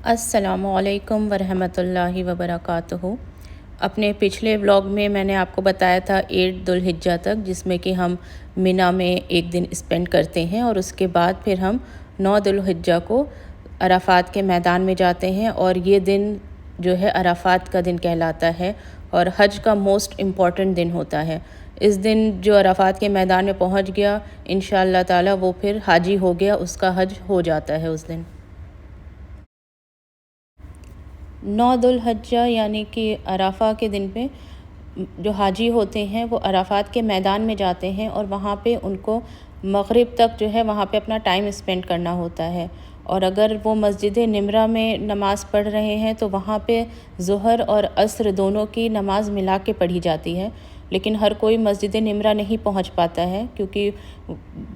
السلام علیکم ورحمۃ اللہ وبرکاتہ۔ اپنے پچھلے ولاگ میں نے آپ کو بتایا تھا 8 ذو الحجہ تک، جس میں کہ ہم مینا میں ایک دن اسپینڈ کرتے ہیں اور اس کے بعد پھر ہم 9 ذو الحجہ کو عرفات کے میدان میں جاتے ہیں، اور یہ دن جو ہے عرفات کا دن کہلاتا ہے اور حج کا موسٹ امپورٹنٹ دن ہوتا ہے۔ اس دن جو عرفات کے میدان میں پہنچ گیا انشاءاللہ تعالی وہ پھر حاجی ہو گیا، اس کا حج ہو جاتا ہے اس دن۔ 9 ذو الحجہ یعنی کہ عرفہ کے دن پہ جو حاجی ہوتے ہیں وہ عرفات کے میدان میں جاتے ہیں، اور وہاں پہ ان کو مغرب تک جو ہے وہاں پہ اپنا ٹائم اسپینڈ کرنا ہوتا ہے۔ اور اگر وہ مسجد نمرہ میں نماز پڑھ رہے ہیں تو وہاں پہ ظہر اور عصر دونوں کی نماز ملا کے پڑھی جاتی ہے، لیکن ہر کوئی مسجد نمرہ نہیں پہنچ پاتا ہے کیونکہ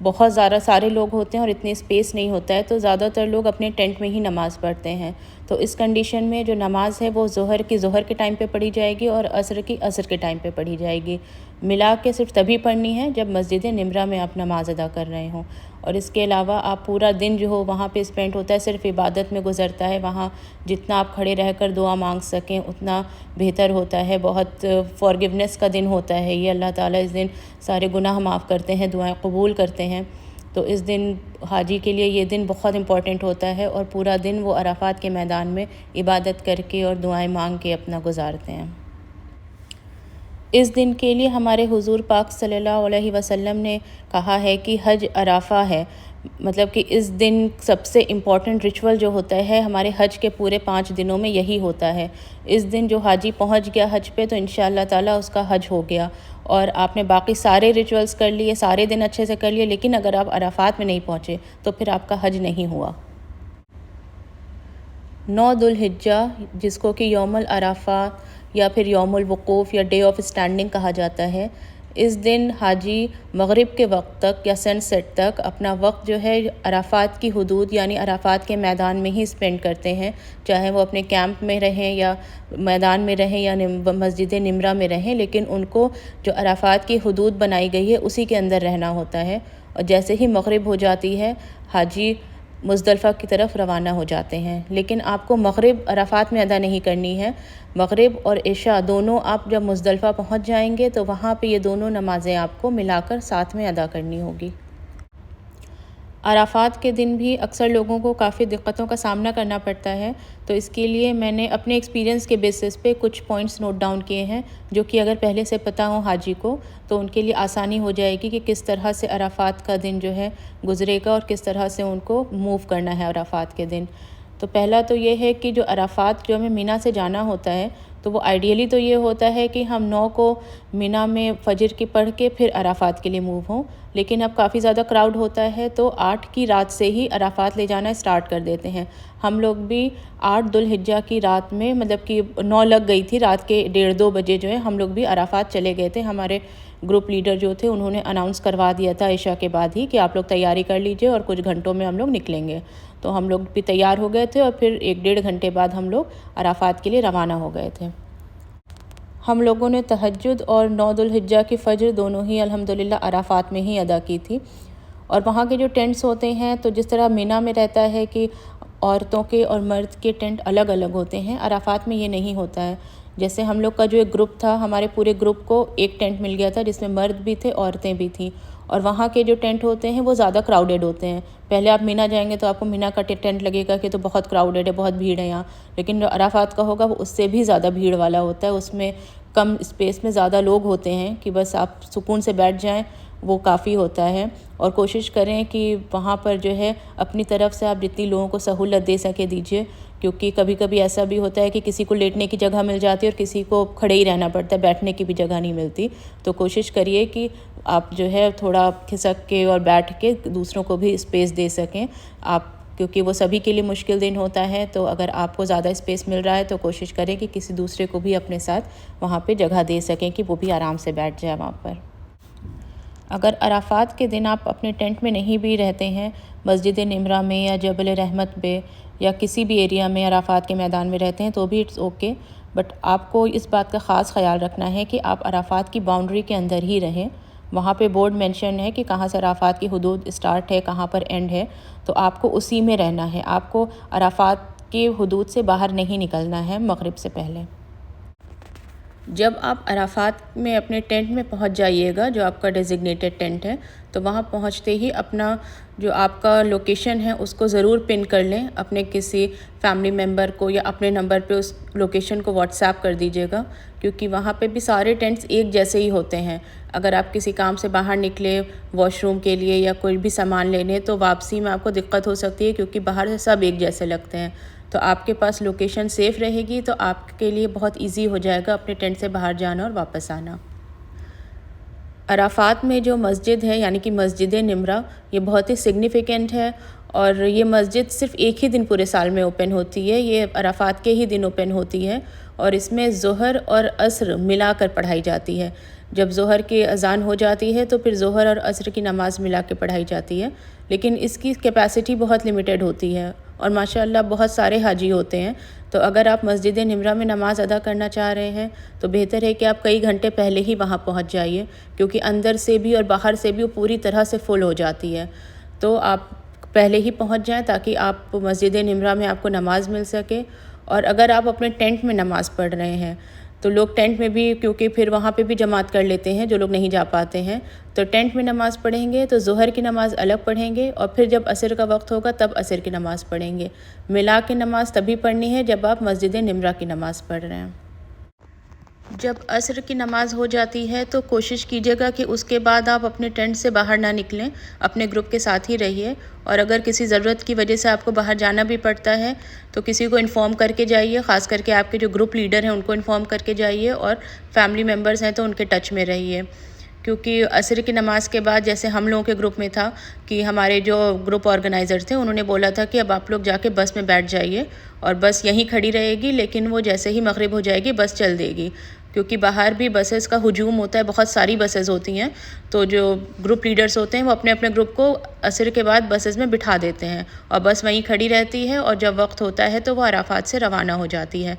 بہت زیادہ سارے لوگ ہوتے ہیں اور اتنی اسپیس نہیں ہوتا ہے، تو زیادہ تر لوگ اپنے ٹینٹ میں ہی نماز پڑھتے ہیں۔ تو اس کنڈیشن میں جو نماز ہے وہ ظہر کی ظہر کے ٹائم پہ پڑھی جائے گی اور عصر کی عصر کے ٹائم پہ پڑھی جائے گی، ملا کے صرف تبھی پڑھنی ہے جب مسجد نمرہ میں آپ نماز ادا کر رہے ہوں۔ اور اس کے علاوہ آپ پورا دن جو ہو وہاں پہ اسپینڈ ہوتا ہے، صرف عبادت میں گزرتا ہے۔ وہاں جتنا آپ کھڑے رہ کر دعا مانگ سکیں اتنا بہتر ہوتا ہے۔ بہت فارگیونیس کا دن ہوتا ہے یہ، اللہ تعالیٰ اس دن سارے گناہ معاف کرتے ہیں، دعائیں قبول کرتے ہیں۔ تو اس دن حاجی کے لیے یہ دن بہت امپورٹنٹ ہوتا ہے، اور پورا دن وہ عرفات کے میدان میں عبادت کر کے اور دعائیں مانگ کے اپنا گزارتے ہیں۔ اس دن کے لیے ہمارے حضور پاک صلی اللہ علیہ وسلم نے کہا ہے کہ حج عرفہ ہے، مطلب کہ اس دن سب سے امپورٹنٹ ریچول جو ہوتا ہے ہمارے حج کے پورے 5 دنوں میں یہی ہوتا ہے۔ اس دن جو حاجی پہنچ گیا حج پہ تو انشاءاللہ تعالیٰ اس کا حج ہو گیا، اور آپ نے باقی سارے ریچولز کر لیے، سارے دن اچھے سے کر لیے، لیکن اگر آپ عرفات میں نہیں پہنچے تو پھر آپ کا حج نہیں ہوا۔ 9 ذو الحجہ جس کو کہ یوم العرفہ یا پھر یوم الوقوف یا ڈے آف اسٹینڈنگ کہا جاتا ہے، اس دن حاجی مغرب کے وقت تک یا سن سیٹ تک اپنا وقت جو ہے عرفات کی حدود یعنی عرفات کے میدان میں ہی اسپینڈ کرتے ہیں، چاہے وہ اپنے کیمپ میں رہیں یا میدان میں رہیں یا مسجد نمرہ میں رہیں، لیکن ان کو جو عرفات کی حدود بنائی گئی ہے اسی کے اندر رہنا ہوتا ہے۔ اور جیسے ہی مغرب ہو جاتی ہے حاجی مزدلفہ کی طرف روانہ ہو جاتے ہیں، لیکن آپ کو مغرب عرفات میں ادا نہیں کرنی ہے۔ مغرب اور عشاء دونوں آپ جب مزدلفہ پہنچ جائیں گے تو وہاں پہ یہ دونوں نمازیں آپ کو ملا کر ساتھ میں ادا کرنی ہوگی۔ عرفات کے دن بھی اکثر لوگوں کو کافی دقتوں کا سامنا کرنا پڑتا ہے، تو اس کے لیے میں نے اپنے ایکسپیرینس کے بیسس پہ کچھ پوائنٹس نوٹ ڈاؤن کیے ہیں جو کہ اگر پہلے سے پتہ ہوں حاجی کو تو ان کے لیے آسانی ہو جائے گی کہ کس طرح سے عرفات کا دن جو ہے گزرے گا اور کس طرح سے ان کو موو کرنا ہے عرفات کے دن۔ تو پہلا تو یہ ہے کہ جو عرفات جو ہمیں مینا سے جانا ہوتا ہے تو وہ آئیڈیلی تو یہ ہوتا ہے کہ ہم 9 کو مینا میں فجر کی پڑھ کے پھر عرفات کے لیے موو ہوں، لیکن اب کافی زیادہ کراؤڈ ہوتا ہے تو 8 کی رات سے ہی عرفات لے جانا اسٹارٹ کر دیتے ہیں۔ ہم لوگ بھی 8 ذو الحجہ کی رات میں مطلب کہ 9 لگ گئی تھی، رات کے 1:30-2 بجے جو ہے ہم لوگ بھی عرفات چلے گئے تھے۔ ہمارے گروپ لیڈر جو تھے انہوں نے اناؤنس کروا دیا تھا عشاء کے بعد ہی کہ آپ لوگ تیاری کر لیجئے اور کچھ گھنٹوں میں ہم لوگ نکلیں گے، تو ہم لوگ بھی تیار ہو گئے تھے اور پھر 1-1.5 گھنٹے بعد ہم لوگ عرفات کے لیے روانہ ہو گئے تھے۔ ہم لوگوں نے تہجد اور 9 ذو الحجہ کی فجر دونوں ہی الحمدللہ عرفات میں ہی ادا کی تھی۔ اور وہاں کے جو ٹینٹس ہوتے ہیں تو جس طرح مینا میں رہتا ہے کہ عورتوں کے اور مرد کے ٹینٹ الگ الگ ہوتے ہیں، عرفات میں یہ نہیں ہوتا ہے۔ جیسے ہم لوگ کا جو ایک گروپ تھا، ہمارے پورے گروپ کو ایک ٹینٹ مل گیا تھا جس میں مرد بھی تھے عورتیں بھی تھیں، اور وہاں کے جو ٹینٹ ہوتے ہیں وہ زیادہ کراؤڈڈ ہوتے ہیں۔ پہلے آپ مینا جائیں گے تو آپ کو مینا کا ٹینٹ لگے گا کہ تو بہت کراؤڈڈ ہے، بہت بھیڑ ہے یہاں، لیکن جو عرفات کا ہوگا وہ اس سے بھی زیادہ بھیڑ والا ہوتا ہے۔ اس میں کم اسپیس میں زیادہ لوگ ہوتے ہیں کہ بس آپ سکون سے بیٹھ جائیں وہ کافی ہوتا ہے۔ اور کوشش کریں کہ وہاں پر جو ہے اپنی طرف سے آپ جتنی لوگوں کو سہولت دے سکے دیجیے، کیونکہ کبھی کبھی ایسا بھی ہوتا ہے کہ کسی کو لیٹنے کی جگہ مل جاتی ہے اور کسی کو کھڑے ہی رہنا پڑتا ہے، بیٹھنے کی بھی جگہ نہیں ملتی۔ تو کوشش کریے کہ آپ جو ہے تھوڑا کھسک کے اور بیٹھ کے دوسروں کو بھی اسپیس دے سکیں آپ، کیونکہ وہ سبھی کے لیے مشکل دن ہوتا ہے۔ تو اگر آپ کو زیادہ اسپیس مل رہا ہے تو کوشش کریں کہ کسی دوسرے کو بھی اپنے ساتھ وہاں پہ جگہ دے سکیں کہ وہ بھی آرام سے بیٹھ جائے وہاں پر۔ اگر عرفات کے دن آپ اپنے ٹینٹ میں نہیں بھی رہتے ہیں، مسجد نمرہ میں یا جبل رحمت پہ یا کسی بھی ایریا میں عرفات کے میدان میں رہتے ہیں تو بھی اٹس اوکے، بٹ آپ کو اس بات کا خاص خیال رکھنا ہے کہ آپ عرفات کی باؤنڈری کے اندر ہی رہیں۔ وہاں پہ بورڈ مینشن ہے کہ کہاں سے عرفات کی حدود اسٹارٹ ہے، کہاں پر اینڈ ہے، تو آپ کو اسی میں رہنا ہے۔ آپ کو عرفات کی حدود سے باہر نہیں نکلنا ہے مغرب سے پہلے۔ جب آپ عرفات میں اپنے ٹینٹ میں پہنچ جائیے گا، جو آپ کا ڈیزگنیٹڈ ٹینٹ ہے، تو وہاں پہنچتے ہی اپنا جو آپ کا لوکیشن ہے اس کو ضرور پن کر لیں، اپنے کسی فیملی ممبر کو یا اپنے نمبر پہ اس لوکیشن کو واٹس ایپ کر دیجیے گا، کیونکہ وہاں پہ بھی سارے ٹینٹس ایک جیسے ہی ہوتے ہیں۔ اگر آپ کسی کام سے باہر نکلے واش روم کے لیے یا کوئی بھی سامان لینے، تو واپسی میں آپ کو دقت ہو سکتی ہے، کیونکہ باہر سے سب ایک جیسے لگتے ہیں۔ تو آپ کے پاس لوکیشن سیف رہے گی تو آپ کے لیے بہت ایزی ہو جائے گا اپنے ٹینٹ سے باہر جانا اور واپس آنا۔ عرفات میں جو مسجد ہے یعنی کہ مسجد نمرہ، یہ بہت ہی سگنیفیکنٹ ہے، اور یہ مسجد صرف ایک ہی دن پورے سال میں اوپن ہوتی ہے، یہ عرفات کے ہی دن اوپن ہوتی ہے، اور اس میں ظہر اور عصر ملا کر پڑھائی جاتی ہے۔ جب ظہر کی اذان ہو جاتی ہے تو پھر ظہر اور عصر کی نماز ملا کے پڑھائی جاتی ہے، لیکن اس کی کیپیسٹی بہت لیمیٹڈ ہوتی ہے، اور ماشاءاللہ بہت سارے حاجی ہوتے ہیں۔ تو اگر آپ مسجد نمرہ میں نماز ادا کرنا چاہ رہے ہیں تو بہتر ہے کہ آپ کئی گھنٹے پہلے ہی وہاں پہنچ جائیے، کیونکہ اندر سے بھی اور باہر سے بھی وہ پوری طرح سے فل ہو جاتی ہے۔ تو آپ پہلے ہی پہنچ جائیں تاکہ آپ مسجد نمرہ میں آپ کو نماز مل سکے۔ اور اگر آپ اپنے ٹینٹ میں نماز پڑھ رہے ہیں تو لوگ ٹینٹ میں بھی، کیونکہ پھر وہاں پہ بھی جماعت کر لیتے ہیں جو لوگ نہیں جا پاتے ہیں، تو ٹینٹ میں نماز پڑھیں گے تو ظہر کی نماز الگ پڑھیں گے، اور پھر جب عصر کا وقت ہوگا تب عصر کی نماز پڑھیں گے۔ ملا کے نماز تبھی پڑھنی ہے جب آپ مسجد نمرہ کی نماز پڑھ رہے ہیں۔ جب عصر کی نماز ہو جاتی ہے تو کوشش کیجیے گا کہ اس کے بعد آپ اپنے ٹینٹ سے باہر نہ نکلیں، اپنے گروپ کے ساتھ ہی رہیے، اور اگر کسی ضرورت کی وجہ سے آپ کو باہر جانا بھی پڑتا ہے تو کسی کو انفارم کر کے جائیے، خاص کر کے آپ کے جو گروپ لیڈر ہیں ان کو انفارم کر کے جائیے، اور فیملی ممبرز ہیں تو ان کے ٹچ میں رہیے، کیونکہ عصر کی نماز کے بعد جیسے ہم لوگوں کے گروپ میں تھا کہ ہمارے جو گروپ آرگنائزر تھے انہوں نے بولا تھا کہ اب آپ لوگ جا کے بس میں بیٹھ جائیے، اور بس یہیں کھڑی رہے گی، لیکن وہ جیسے ہی مغرب ہو جائے گی بس چل دے گی، کیونکہ باہر بھی بسز کا ہجوم ہوتا ہے، بہت ساری بسز ہوتی ہیں، تو جو گروپ لیڈرز ہوتے ہیں وہ اپنے اپنے گروپ کو عصر کے بعد بسز میں بٹھا دیتے ہیں، اور بس وہیں کھڑی رہتی ہے، اور جب وقت ہوتا ہے تو وہ عرفات سے روانہ ہو جاتی ہے۔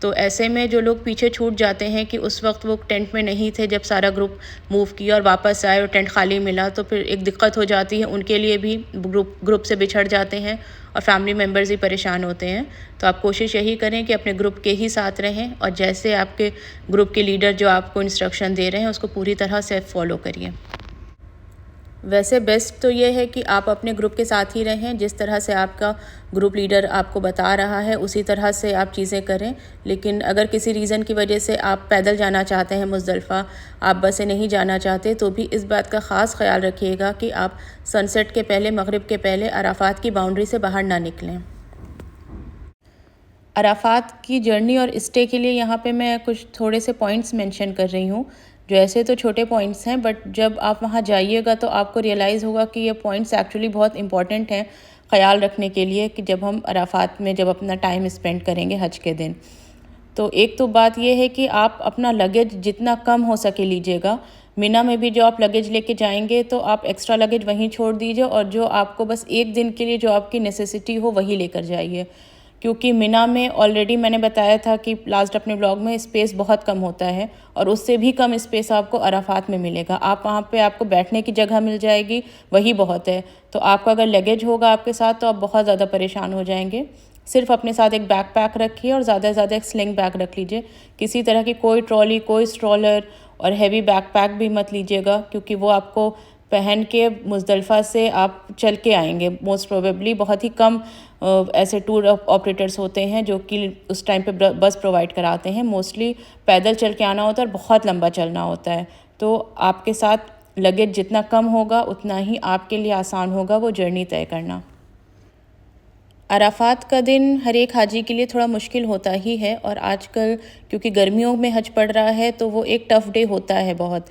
تو ایسے میں جو لوگ پیچھے چھوٹ جاتے ہیں کہ اس وقت وہ ٹینٹ میں نہیں تھے جب سارا گروپ موو کیا اور واپس آئے اور ٹینٹ خالی ملا، تو پھر ایک دقت ہو جاتی ہے، ان کے لیے بھی گروپ سے بچھڑ جاتے ہیں اور فیملی ممبرز بھی پریشان ہوتے ہیں۔ تو آپ کوشش یہی کریں کہ اپنے گروپ کے ہی ساتھ رہیں، اور جیسے آپ کے گروپ کے لیڈر جو آپ کو انسٹرکشن دے رہے ہیں اس کو پوری طرح سے فالو کریے۔ ویسے بیسٹ تو یہ ہے کہ آپ اپنے گروپ کے ساتھ ہی رہیں، جس طرح سے آپ کا گروپ لیڈر آپ کو بتا رہا ہے اسی طرح سے آپ چیزیں کریں، لیکن اگر کسی ریزن کی وجہ سے آپ پیدل جانا چاہتے ہیں مزدلفہ، آپ بس سے نہیں جانا چاہتے، تو بھی اس بات کا خاص خیال رکھیے گا کہ آپ سن سیٹ کے پہلے، مغرب کے پہلے عرفات کی باؤنڈری سے باہر نہ نکلیں۔ عرفات کی جرنی اور اسٹے کے لیے یہاں پہ میں کچھ تھوڑے سے پوائنٹس مینشن کر رہی ہوں، جو ایسے تو چھوٹے پوائنٹس ہیں، بٹ جب آپ وہاں جائیے گا تو آپ کو ریئلائز ہوگا کہ یہ پوائنٹس ایکچولی بہت امپورٹنٹ ہیں خیال رکھنے کے لیے، کہ جب ہم عرفات میں جب اپنا ٹائم اسپینڈ کریں گے حج کے دن۔ تو ایک تو بات یہ ہے کہ آپ اپنا لگیج جتنا کم ہو سکے لیجیے گا۔ مینا میں بھی جو آپ لگیج لے کے جائیں گے تو آپ ایکسٹرا لگیج وہیں چھوڑ دیجیے، اور جو آپ کو بس ایک دن کے لیے جو آپ کی نیسیسٹی ہو وہی لے کر جائیے، کیونکہ مینا میں آلریڈی میں نے بتایا تھا کہ لاسٹ اپنے بلاگ میں اسپیس بہت کم ہوتا ہے، اور اس سے بھی کم اسپیس آپ کو عرفات میں ملے گا۔ آپ وہاں پہ آپ کو بیٹھنے کی جگہ مل جائے گی، وہی بہت ہے۔ تو آپ کا اگر لگیج ہوگا آپ کے ساتھ تو آپ بہت زیادہ پریشان ہو جائیں گے۔ صرف اپنے ساتھ ایک بیک پیک رکھیے، اور زیادہ سے زیادہ ایک سلنگ بیگ رکھ لیجیے، کسی طرح کی کوئی ٹرالی، کوئی اسٹرولر اور ہیوی بیک پیک بھی مت لیجیے گا، کیونکہ وہ آپ کو پہن کے مزدلفہ سے آپ چل کے آئیں گے موسٹ پروبیبلی۔ بہت ہی کم ایسے ٹور آپریٹرز ہوتے ہیں جو کہ اس ٹائم پہ بس پرووائڈ کراتے ہیں، موسٹلی پیدل چل کے آنا ہوتا ہے اور بہت لمبا چلنا ہوتا ہے۔ تو آپ کے ساتھ لگیج جتنا کم ہوگا اتنا ہی آپ کے لیے آسان ہوگا وہ جرنی طے کرنا۔ عرفات کا دن ہر ایک حاجی کے لیے تھوڑا مشکل ہوتا ہی ہے، اور آج کل کیونکہ گرمیوں میں حج پڑ رہا ہے تو وہ ایک ٹف ڈے ہوتا ہے بہت،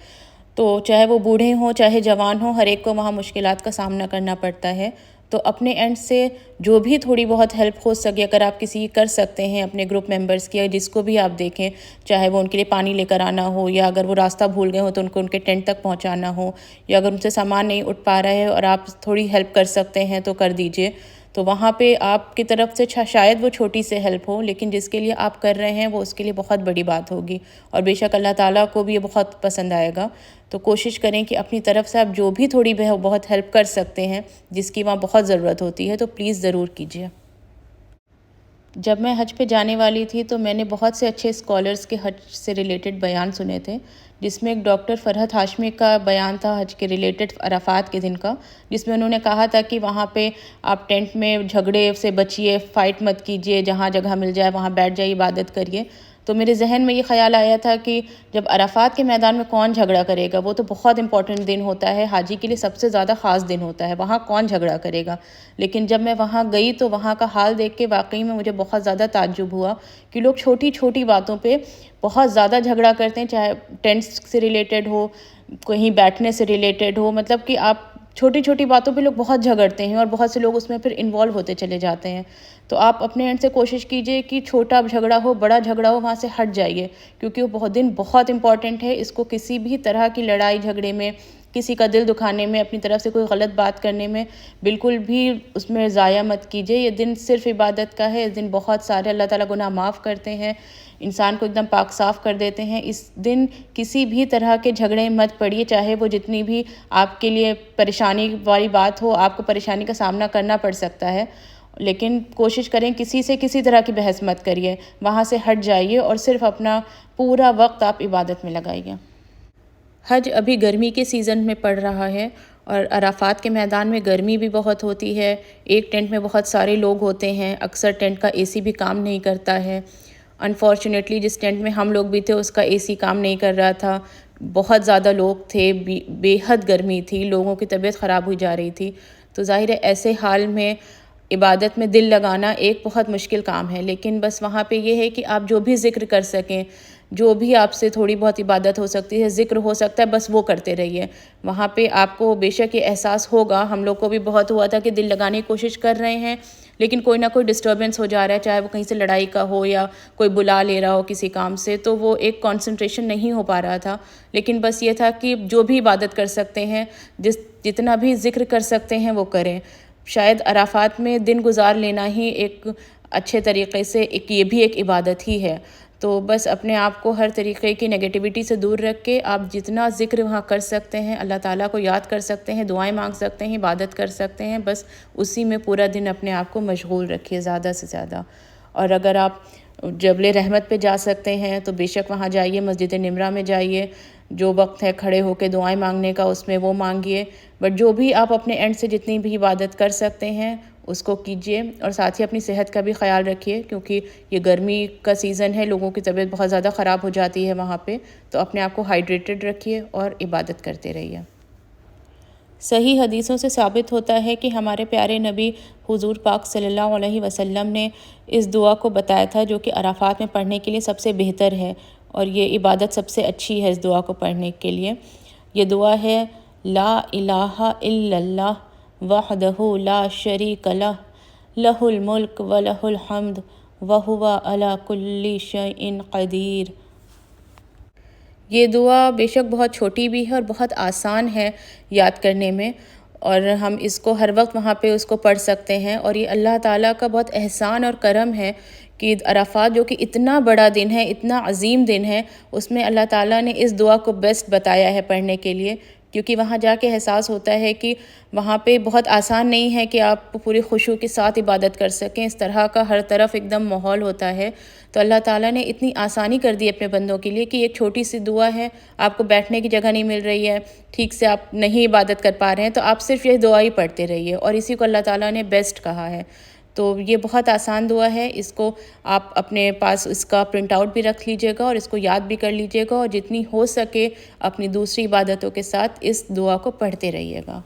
تو چاہے وہ بوڑھے ہوں چاہے جوان ہوں، ہر ایک کو وہاں مشکلات کا سامنا کرنا پڑتا ہے۔ تو اپنے اینڈ سے جو بھی تھوڑی بہت ہیلپ ہو سکے، اگر آپ کسی کی کر سکتے ہیں اپنے گروپ ممبرز کی، جس کو بھی آپ دیکھیں، چاہے وہ ان کے لیے پانی لے کر آنا ہو، یا اگر وہ راستہ بھول گئے ہوں تو ان کو ان کے ٹینٹ تک پہنچانا ہو، یا اگر ان سے سامان نہیں اٹھ پا رہا ہے اور آپ تھوڑی ہیلپ کر سکتے ہیں تو کر دیجئے۔ تو وہاں پہ آپ کی طرف سے شاید وہ چھوٹی سے ہیلپ ہو، لیکن جس کے لیے آپ کر رہے ہیں وہ اس کے لیے بہت بڑی بات ہوگی، اور بے شک اللہ تعالیٰ کو بھی یہ بہت پسند آئے گا۔ تو کوشش کریں کہ اپنی طرف سے آپ جو بھی تھوڑی بہت ہیلپ کر سکتے ہیں، جس کی وہاں بہت ضرورت ہوتی ہے، تو پلیز ضرور کیجیے۔ جب میں حج پہ جانے والی تھی تو میں نے بہت سے اچھے اسکالرس کے حج سے ریلیٹڈ بیان سنے تھے، جس میں ایک ڈاکٹر فرحت ہاشمی کا بیان تھا حج کے ریلیٹڈ عرفات کے دن کا، جس میں انہوں نے کہا تھا کہ وہاں پہ آپ ٹینٹ میں جھگڑے سے بچیے، فائٹ مت کیجیے، جہاں جگہ مل جائے وہاں بیٹھ جائیے، عبادت کریے۔ تو میرے ذہن میں یہ خیال آیا تھا کہ جب عرفات کے میدان میں کون جھگڑا کرے گا، وہ تو بہت امپورٹنٹ دن ہوتا ہے، حاجی کے لیے سب سے زیادہ خاص دن ہوتا ہے، وہاں کون جھگڑا کرے گا۔ لیکن جب میں وہاں گئی تو وہاں کا حال دیکھ کے واقعی میں مجھے بہت زیادہ تعجب ہوا کہ لوگ چھوٹی چھوٹی باتوں پہ بہت زیادہ جھگڑا کرتے ہیں، چاہے ٹینٹس سے ریلیٹڈ ہو، کہیں بیٹھنے سے ریلیٹڈ ہو، مطلب کہ آپ چھوٹی چھوٹی باتوں پہ لوگ بہت جھگڑتے ہیں اور بہت سے لوگ اس میں پھر انوالو ہوتے چلے جاتے ہیں۔ تو آپ اپنے اینڈ سے کوشش کیجئے کہ چھوٹا جھگڑا ہو بڑا جھگڑا ہو وہاں سے ہٹ جائیے، کیونکہ وہ دن بہت امپورٹنٹ ہے۔ اس کو کسی بھی طرح کی لڑائی جھگڑے میں، کسی کا دل دکھانے میں، اپنی طرف سے کوئی غلط بات کرنے میں بالکل بھی اس میں ضائع مت کیجئے۔ یہ دن صرف عبادت کا ہے، اس دن بہت سارے اللہ تعالیٰ گناہ معاف کرتے ہیں، انسان کو ایک دم پاک صاف کر دیتے ہیں۔ اس دن کسی بھی طرح کے جھگڑے مت پڑیے، چاہے وہ جتنی بھی آپ کے لیے پریشانی والی بات ہو، آپ کو پریشانی کا سامنا کرنا پڑ سکتا ہے، لیکن کوشش کریں کسی سے کسی طرح کی بحث مت کریے، وہاں سے ہٹ جائیے اور صرف اپنا پورا وقت آپ عبادت میں لگائیے۔ حج ابھی گرمی کے سیزن میں پڑ رہا ہے اور عرفات کے میدان میں گرمی بھی بہت ہوتی ہے، ایک ٹینٹ میں بہت سارے لوگ ہوتے ہیں، اکثر ٹینٹ کا اے سی بھی کام نہیں کرتا ہے۔ انفارچونیٹلی جس ٹینٹ میں ہم لوگ بھی تھے اس کا اے سی کام نہیں کر رہا تھا، بہت زیادہ لوگ تھے، بے حد گرمی تھی، لوگوں کی طبیعت خراب ہوئی جا رہی تھی۔ تو ظاہر ہے ایسے حال میں عبادت میں دل لگانا ایک بہت مشکل کام ہے، لیکن بس وہاں پہ یہ ہے کہ آپ جو بھی ذکر کر سکیں، جو بھی آپ سے تھوڑی بہت عبادت ہو سکتی ہے، ذکر ہو سکتا ہے، بس وہ کرتے رہیے۔ وہاں پہ آپ کو بے شک یہ احساس ہوگا، ہم لوگ کو بھی بہت ہوا تھا کہ دل لگانے کی کوشش کر رہے ہیں لیکن کوئی نہ کوئی ڈسٹربنس ہو جا رہا ہے، چاہے وہ کہیں سے لڑائی کا ہو یا کوئی بلا لے رہا ہو کسی کام سے، تو وہ ایک کنسنٹریشن نہیں ہو پا رہا تھا۔ لیکن بس یہ تھا کہ جو بھی عبادت کر سکتے ہیں، جتنا بھی ذکر کر سکتے ہیں وہ کریں۔ شاید عرفات میں دن گزار لینا ہی ایک اچھے طریقے سے یہ بھی ایک عبادت ہی ہے۔ تو بس اپنے آپ کو ہر طریقے کی نگیٹیوٹی سے دور رکھ کے آپ جتنا ذکر وہاں کر سکتے ہیں، اللہ تعالیٰ کو یاد کر سکتے ہیں، دعائیں مانگ سکتے ہیں، عبادت کر سکتے ہیں، بس اسی میں پورا دن اپنے آپ کو مشغول رکھیے زیادہ سے زیادہ۔ اور اگر آپ جبل رحمت پہ جا سکتے ہیں تو بے شک وہاں جائیے، مسجد نمرہ میں جائیے، جو وقت ہے کھڑے ہو کے دعائیں مانگنے کا اس میں وہ مانگیے، بٹ جو بھی آپ اپنے اینڈ سے جتنی بھی عبادت کر سکتے ہیں اس کو کیجیے، اور ساتھ ہی اپنی صحت کا بھی خیال رکھیے، کیونکہ یہ گرمی کا سیزن ہے، لوگوں کی طبیعت بہت زیادہ خراب ہو جاتی ہے وہاں پہ، تو اپنے آپ کو ہائیڈریٹڈ رکھیے اور عبادت کرتے رہیے۔ صحیح حدیثوں سے ثابت ہوتا ہے کہ ہمارے پیارے نبی حضور پاک صلی اللہ علیہ وسلم نے اس دعا کو بتایا تھا جو کہ عرفات میں پڑھنے کے لیے سب سے بہتر ہے، اور یہ عبادت سب سے اچھی ہے اس دعا کو پڑھنے کے لیے۔ یہ دعا ہے لا الہ الا اللہ وحدہ لا شریک لہ لہ الملک ولہ الحمد وہو علی کل شیء قدیر۔ یہ دعا بے شک بہت چھوٹی بھی ہے اور بہت آسان ہے یاد کرنے میں، اور ہم اس کو ہر وقت وہاں پہ اس کو پڑھ سکتے ہیں، اور یہ اللہ تعالیٰ کا بہت احسان اور کرم ہے کہ عرفات جو کہ اتنا بڑا دن ہے، اتنا عظیم دن ہے، اس میں اللہ تعالیٰ نے اس دعا کو بیسٹ بتایا ہے پڑھنے کے لیے، کیونکہ وہاں جا کے احساس ہوتا ہے کہ وہاں پہ بہت آسان نہیں ہے کہ آپ پوری خشوع کے ساتھ عبادت کر سکیں، اس طرح کا ہر طرف ایک دم ماحول ہوتا ہے۔ تو اللہ تعالیٰ نے اتنی آسانی کر دی اپنے بندوں کے لیے کہ ایک چھوٹی سی دعا ہے، آپ کو بیٹھنے کی جگہ نہیں مل رہی ہے، ٹھیک سے آپ نہیں عبادت کر پا رہے ہیں، تو آپ صرف یہ دعا ہی پڑھتے رہیے، اور اسی کو اللہ تعالیٰ نے بیسٹ کہا ہے۔ تو یہ بہت آسان دعا ہے، اس کو آپ اپنے پاس اس کا پرنٹ آؤٹ بھی رکھ لیجئے گا اور اس کو یاد بھی کر لیجئے گا، اور جتنی ہو سکے اپنی دوسری عبادتوں کے ساتھ اس دعا کو پڑھتے رہیے گا۔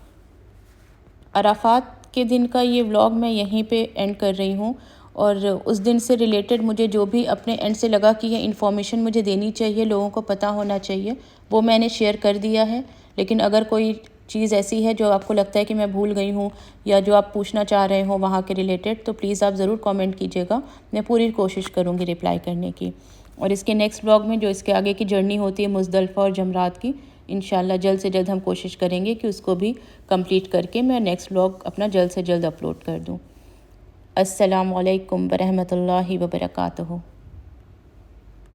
عرفات کے دن کا یہ ولاگ میں یہیں پہ اینڈ کر رہی ہوں، اور اس دن سے ریلیٹڈ مجھے جو بھی اپنے اینڈ سے لگا کہ یہ انفارمیشن مجھے دینی چاہیے، لوگوں کو پتہ ہونا چاہیے، وہ میں نے شیئر کر دیا ہے۔ لیکن اگر کوئی چیز ایسی ہے جو آپ کو لگتا ہے کہ میں بھول گئی ہوں یا جو آپ پوچھنا چاہ رہے ہوں وہاں کے ریلیٹڈ، تو پلیز آپ ضرور کامنٹ کیجیے گا، میں پوری کوشش کروں گی رپلائی کرنے کی۔ اور اس کے نیکسٹ ولاگ میں جو اس کے آگے کی جرنی ہوتی ہے مزدلفہ اور جمرات کی، انشاءاللہ جلد سے جلد ہم کوشش کریں گے کہ اس کو بھی کمپلیٹ کر کے میں نیکسٹ ولاگ اپنا جلد سے جلد اپلوڈ کر دوں۔ السلام علیکم ورحمۃ اللہ وبرکاتہ۔